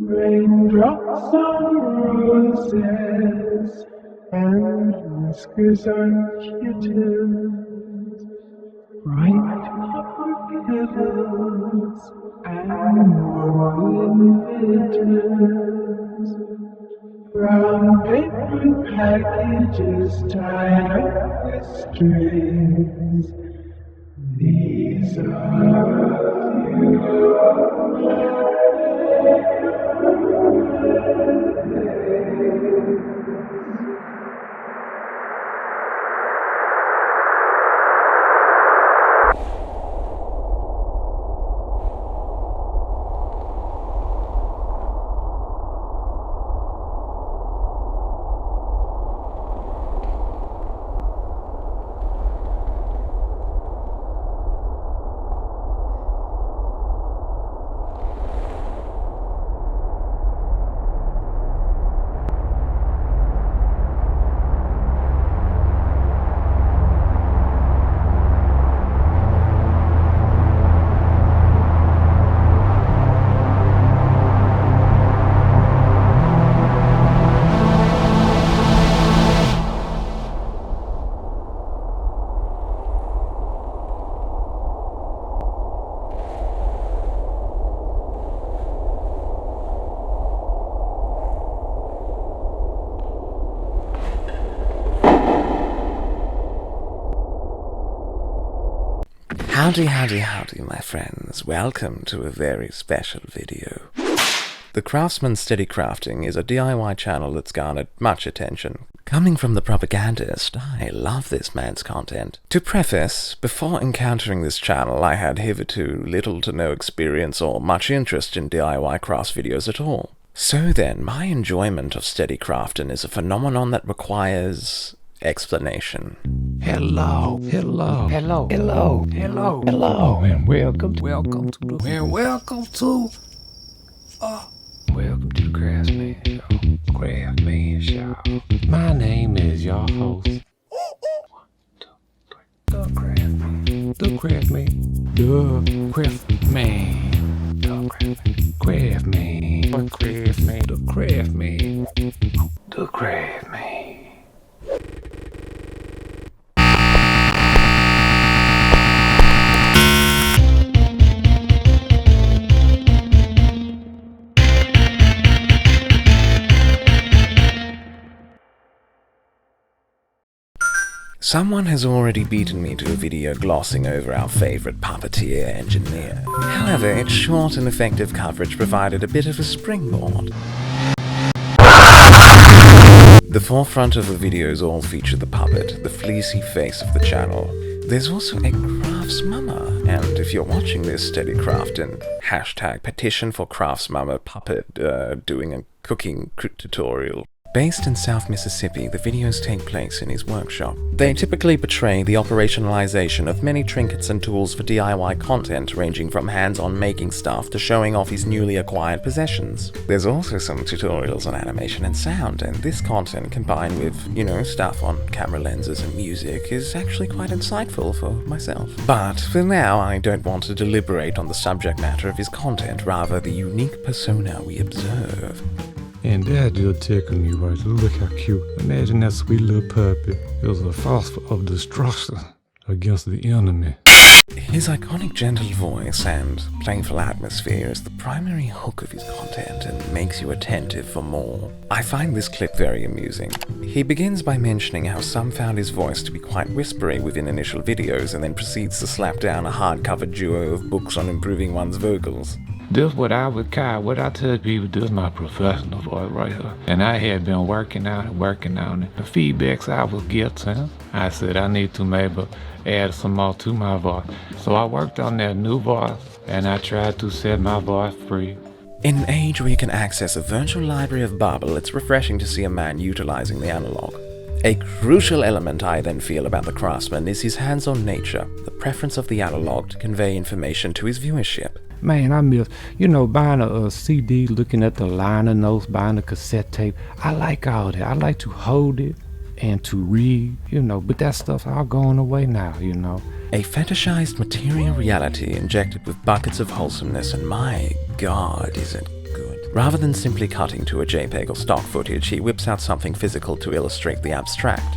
Raindrops on roses and whiskers on kittens, bright copper kettles and woolen mittens, brown paper packages tied up with strings. These are a few Howdy, my friends. Welcome to a very special video. The Crafsman SteadyCraftin is a DIY channel that's garnered much attention. Coming from the propagandist, I love this man's content. To preface, before encountering this channel, I had hitherto little to no experience or much interest in DIY crafts videos at all. So then, my enjoyment of SteadyCraftin is a phenomenon that requires explanation. Hello, and welcome to the Crafsman Show. My name is your host, The Crafsman. Someone has already beaten me to a video glossing over our favorite puppeteer engineer. However, its short and effective coverage provided a bit of a springboard. The forefront of the videos all feature the puppet, the fleecy face of the channel. There's also a Craftsmama, and if you're watching this SteadyCraftin, hashtag petition for Craftsmama puppet doing a cooking tutorial. Based in South Mississippi, the videos take place in his workshop. They typically portray the operationalization of many trinkets and tools for DIY content, ranging from hands-on making stuff to showing off his newly acquired possessions. There's also some tutorials on animation and sound, and this content combined with, stuff on camera lenses and music is actually quite insightful for myself. But for now, I don't want to deliberate on the subject matter of his content, rather the unique persona we observe. And that just tickled me right there. Look how cute. Imagine that sweet little puppy. It was a force of destruction against the enemy. His iconic gentle voice and playful atmosphere is the primary hook of his content and makes you attentive for more. I find this clip very amusing. He begins by mentioning how some found his voice to be quite whispery within initial videos and then proceeds to slap down a hardcover duo of books on improving one's vocals. This what I tell people, this is my professional voice right here. And I had been working on it. The feedbacks I was getting, I said I need to maybe add some more to my voice. So I worked on that new voice and I tried to set my voice free. In an age where you can access a virtual library of babble, it's refreshing to see a man utilizing the analog. A crucial element I then feel about the Craftsman is his hands-on nature, the preference of the analog to convey information to his viewership. Man, I miss, buying a CD, looking at the liner notes, buying a cassette tape. I like all that. I like to hold it and to read, but that stuff's all going away now, A fetishized material reality injected with buckets of wholesomeness, and my God, is it good. Rather than simply cutting to a JPEG or stock footage, he whips out something physical to illustrate the abstract.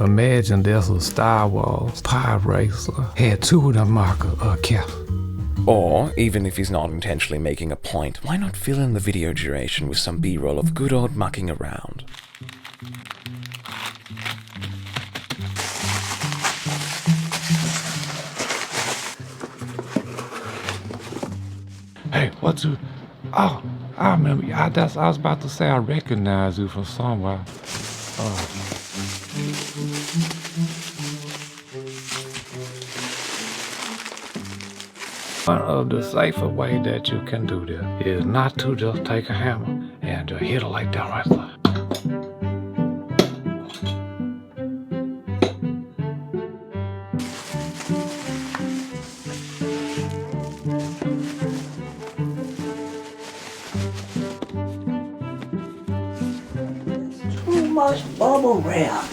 Imagine there's a Star Wars pod racer had two of them marker cap. Or, even if he's not intentionally making a point, why not fill in the video duration with some B-roll of good old mucking around? Hey, what's you? Oh, I remember. I was about to say I recognize you from somewhere. One of the safer way that you can do this is not to just take a hammer and hit it like that right there. Too much bubble wrap.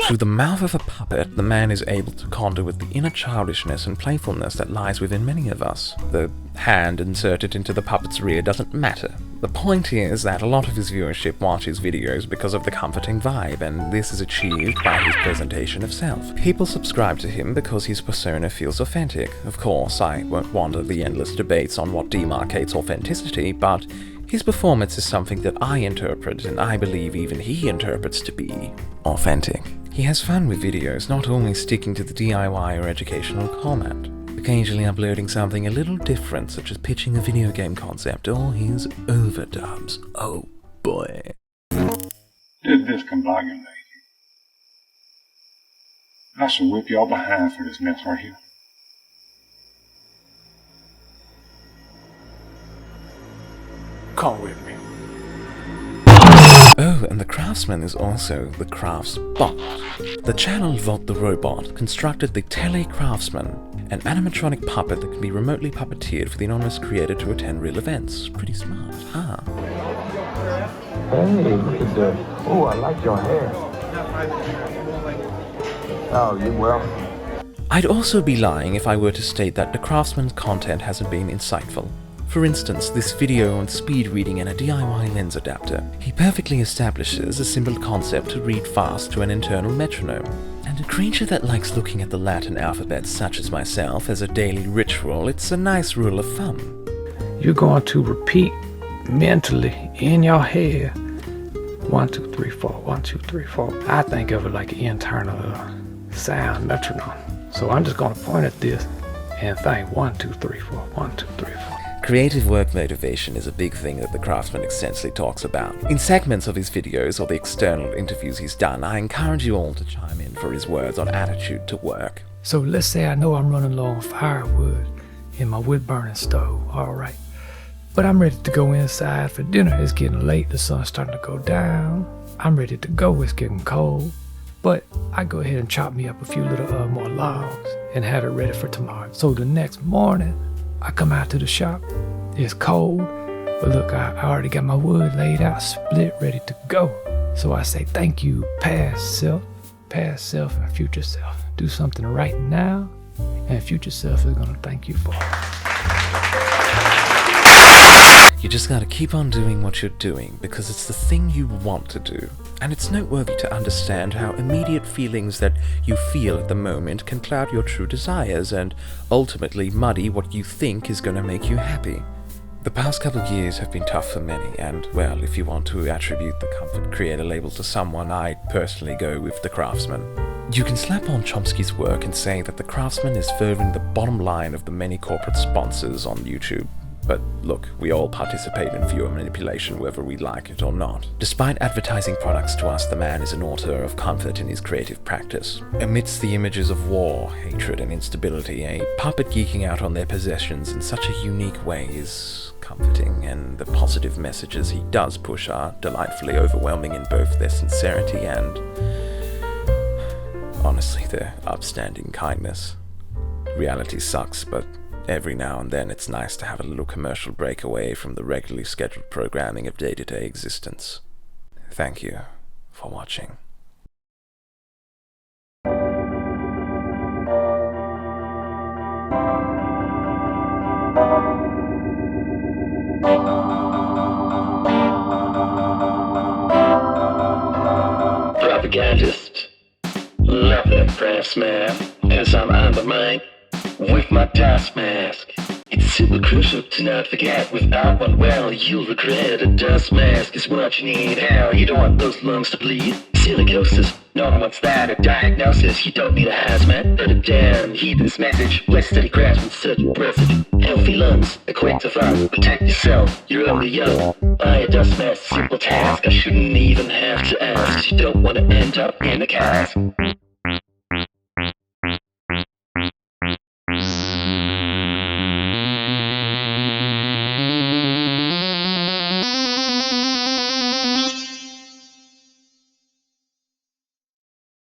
Through the mouth of a puppet, the man is able to conduit the inner childishness and playfulness that lies within many of us. The hand inserted into the puppet's rear doesn't matter. The point is that a lot of his viewership watches videos because of the comforting vibe, and this is achieved by his presentation of self. People subscribe to him because his persona feels authentic. Of course, I won't wander the endless debates on what demarcates authenticity, but his performance is something that I interpret, and I believe even he interprets to be authentic. He has fun with videos, not only sticking to the DIY or educational comment, occasionally uploading something a little different, such as pitching a video game concept or his overdubs. Oh boy. Did this combine lady? I shall whip y'all behind for this mess right here. Come with me. Oh, and the Crafsman is also the Craftsbot. The channel Volt the Robot constructed the TheCrafsMan, an animatronic puppet that can be remotely puppeteered for the anonymous creator to attend real events. Pretty smart, huh? Hey, look at that. Oh, I like your hair. Oh, you well. I'd also be lying if I were to state that the Craftsman's content hasn't been insightful. For instance, this video on speed reading and a DIY lens adapter. He perfectly establishes a simple concept to read fast to an internal metronome. And a creature that likes looking at the Latin alphabet such as myself as a daily ritual, it's a nice rule of thumb. You're going to repeat mentally in your head 1, 2, 3, 4, 1, 2, 3, 4. I think of it like an internal sound metronome. So I'm just going to point at this and think 1, 2, 3, 4, 1, 2, 3, 4. Creative work motivation is a big thing that the Craftsman extensively talks about. In segments of his videos or the external interviews he's done, I encourage you all to chime in for his words on attitude to work. So let's say I know I'm running low on firewood in my wood burning stove, alright. But I'm ready to go inside for dinner. It's getting late, the sun's starting to go down. I'm ready to go, it's getting cold. But I go ahead and chop me up a few little more logs and have it ready for tomorrow. So the next morning, I come out to the shop, it's cold, but look, I already got my wood laid out, split, ready to go. So I say, thank you, past self and future self. Do something right now, and future self is gonna thank you for it. You just gotta keep on doing what you're doing because it's the thing you want to do. And it's noteworthy to understand how immediate feelings that you feel at the moment can cloud your true desires and ultimately muddy what you think is gonna make you happy. The past couple of years have been tough for many, and well, if you want to attribute the comfort creator label to someone, I'd personally go with the Craftsman. You can slap on Chomsky's work and say that the Craftsman is furthering the bottom line of the many corporate sponsors on YouTube. But look, we all participate in viewer manipulation whether we like it or not. Despite advertising products to us, the man is an author of comfort in his creative practice. Amidst the images of war, hatred and instability, a puppet geeking out on their possessions in such a unique way is comforting, and the positive messages he does push are delightfully overwhelming in both their sincerity and, honestly, their upstanding kindness. Reality sucks, but every now and then it's nice to have a little commercial break away from the regularly scheduled programming of day-to-day existence. Thank you for watching. Propagandist, love that Crafsman, as I'm on the mic with my dust mask. It's super crucial to not forget, without one, well, you'll regret. A dust mask is what you need. Hell, you don't want those lungs to bleed. Silicosis, no one wants that. A diagnosis, you don't need a hazmat. Put it down, heed this message. Let steady craftsman set your precedent. Healthy lungs, a quick survival. Protect yourself, you're only young. Buy a dust mask, simple task. I shouldn't even have to ask. You don't want to end up in a cast.